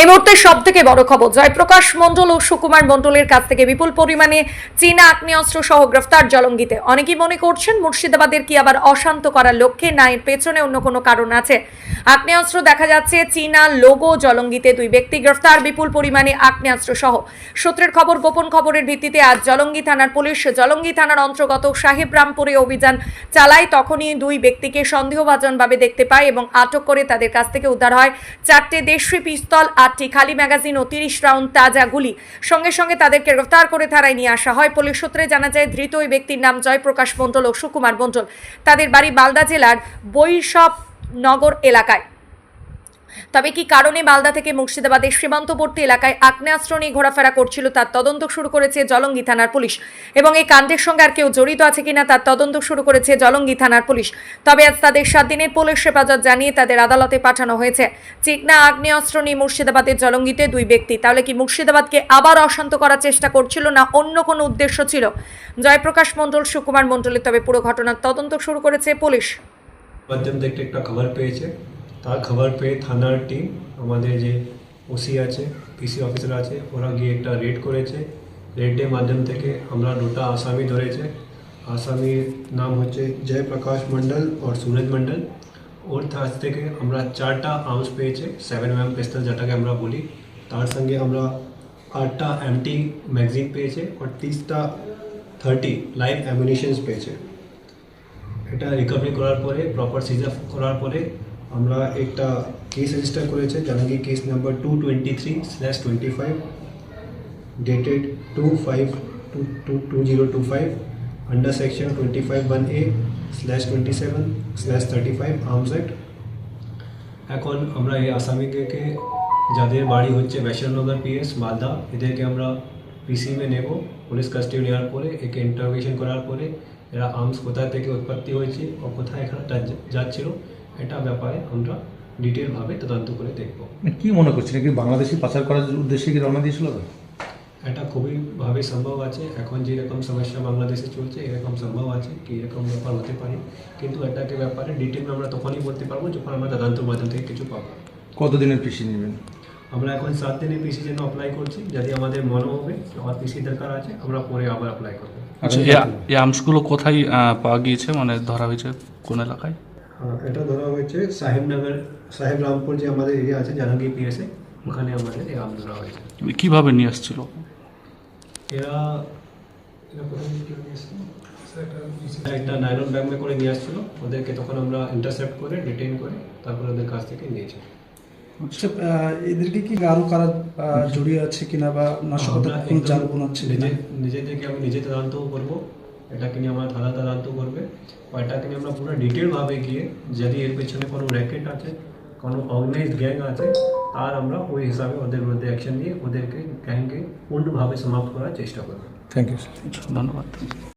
এই মুহূর্তে সব থেকে বড় খবর, জয়প্রকাশ মণ্ডল ও সুকুমার মণ্ডলের কাছ থেকে বিপুল পরিমাণে চীনা আগ্নেয়াস্ত্র সহ গ্রেফতার জলঙ্গিতে। অনেকেই মনে করছেন মুর্শিদাবাদের কি আবার অশান্ত করার লক্ষ্যে, না এর পেছনে অন্য কোনো কারণ আছে। আগ্নেয়াস্ত্র দেখা যাচ্ছে, চীনা লোগো জলঙ্গিতে দুই ব্যক্তি গ্রেফতার বিপুল পরিমাণে আগ্নেয়াস্ত্র সহ। সূত্রের খবর, গোপন খবরের ভিত্তিতে আজ জলঙ্গি থানার পুলিশ জলঙ্গি থানার অন্তর্গত সাহেবরামপুরে অভিযান চালায়। তখনই দুই ব্যক্তিকে সন্দেহভাজনভাবে দেখতে পায় এবং আটক করে তাদের কাছ থেকে উদ্ধার হয় 4টে দেশি পিস্তল, 8টি খালি ম্যাগাজিন ও 30 রাউন্ড তাজা গুলি। সঙ্গে সঙ্গে তাদেরকে গ্রেফতার করে থানায় নিয়ে আসা হয়। পুলিশ সূত্রে জানা যায়, ধৃত ওই ব্যক্তির নাম জয়প্রকাশ মণ্ডল ও সুকুমার মণ্ডল। তাদের বাড়ি মালদা জেলার বৈষ্ণবনগর এলাকায়। তবে কি কারণে মালদা থেকে মুর্শিদাবাদের সীমান্তবর্তী এলাকায় আগ্নেয়াস্ত্র নিয়ে ঘোরাফেরা করছিল তার তদন্ত শুরু করেছে জলঙ্গি থানার পুলিশ, এবং এই কাণ্ডের সঙ্গে আর কেউ জড়িত আছে কিনা তার তদন্ত শুরু করেছে জলঙ্গি থানার পুলিশ। তবে আজ তাদের 7 দিনের পুলিশ হেফাজত জানিয়ে তাদের আদালতে পাঠানো হয়েছে। চীনা আগ্নেয়াস্ত্র নিয়ে মুর্শিদাবাদের জলঙ্গিতে দুই ব্যক্তি, তাহলে কি মুর্শিদাবাদকে আবার অশান্ত করার চেষ্টা করছিল, না অন্য কোনো উদ্দেশ্য ছিল জয়প্রকাশ মণ্ডল সুকুমার মণ্ডলের? তবে পুরো ঘটনার তদন্ত শুরু করেছে পুলিশ। মাধ্যম থেকে একটা খবর পেয়েছে, তার খবর পেয়ে থানার টিম, আমাদের যে ওসি আছে, পিসি অফিসার আছে, ওরা গিয়ে একটা রেড করেছে। রেডের মাধ্যম থেকে আমরা 2টা আসামি ধরেছে। আসামির নাম হচ্ছে জয়প্রকাশ মণ্ডল আর সুরজ মণ্ডল। ওর কাছ থেকে আমরা 4টা আর্মস পেয়েছে, 7mm পিস্তল যেটাকে আমরা বলি। তার সঙ্গে আমরা 8টা এমটি ম্যাগাজিন পেয়েছে আর 30 লাইভ অ্যামিনিশনস পেয়েছে। এটা রিকভারি করার পরে, প্রপার সিজার করার পরে আমরা একটা কেস রেজিস্টার করেছে, Jalangi case number 223/25 dated 2/5/2025 under section 25(1A)/27/35 arms act. এখন আমরা এই আসামিকে যাদের বাড়ি হচ্ছে বৈষ্ণবনগর পিএস মালদা, এদেরকে আমরা পিসি নেব। পুলিশ কাস্টডি নেওয়ার পরে একে ইন্টারোগেশন করার পরে এরা আর্মস কোথা থেকে উৎপত্তি হয়েছে ও কোথায় এখানে যাচ্ছিল এটা ব্যাপারে আমরা ডিটেলভাবে তদন্ত করে দেখব। কি মনে করছেন, কি বাংলাদেশি পাচার করার উদ্দেশ্যে কি রওনা দিয়েছিল? এটা খুবইভাবে সম্ভব আছে। এখন যেরকম সমস্যা বাংলাদেশে চলছে, এরকম সম্ভব আছে কি এরকম ব্যাপার হতে পারে, কিন্তু এটাকে ব্যাপারে ডিটেল আমরা তখনই বলতে পারবো যখন আমরা তদন্তের মাধ্যম থেকে কিছু পাবো। কতদিনের পিসি নেবেন? আমরা এখন 7 দিনের পিসি জন্য অ্যাপ্লাই করছি। যদি আমাদের মনে হবে আর পিসি দরকার আছে, আমরা পরে আবার অ্যাপ্লাই করবো। আচ্ছা, এই আর্মসগুলো কোথায় পাওয়া গিয়েছে, মানে ধরা হয়েছে কোন এলাকায়? এটা ধরা হয়েছে সাহেবরামপুর যে আমাদের এরিয়া আছে জলঙ্গি পিএসএ, ওখানে আমাদের এই আর্ম ধরা হয়েছে। কিভাবে নিয়ে আসছিল এরা একটা নাইলন ব্যাগ করে নিয়ে আসছিল। ওদেরকে তখন আমরা ইন্টারসেপ্ট করে ডিটেইন করে তারপরে ওদের কাছ থেকে নিয়েছি। আচ্ছা, এদেরকে কি আরো কারা জড়িয়ে আছে কিনা বা নাশকতার কোনো চালগুণ আছে? নিজেদেরকে আমি নিজে তদন্ত করবো, এটাকে নিয়ে আমরা থানা তদন্ত করবে, আর এটাকে নিয়ে আমরা পুরো ডিটেলভাবে গিয়ে যদি এর পেছনে কোনো র্যাকেট আছে, কোনো অর্গানাইজড গ্যাং আছে, আর আমরা ওই হিসাবে ওদের বিরুদ্ধে অ্যাকশন নিয়ে ওদেরকে গ্যাংকে পূর্ণভাবে সমাপ্ত করার চেষ্টা করবো। থ্যাংক ইউ, ধন্যবাদ।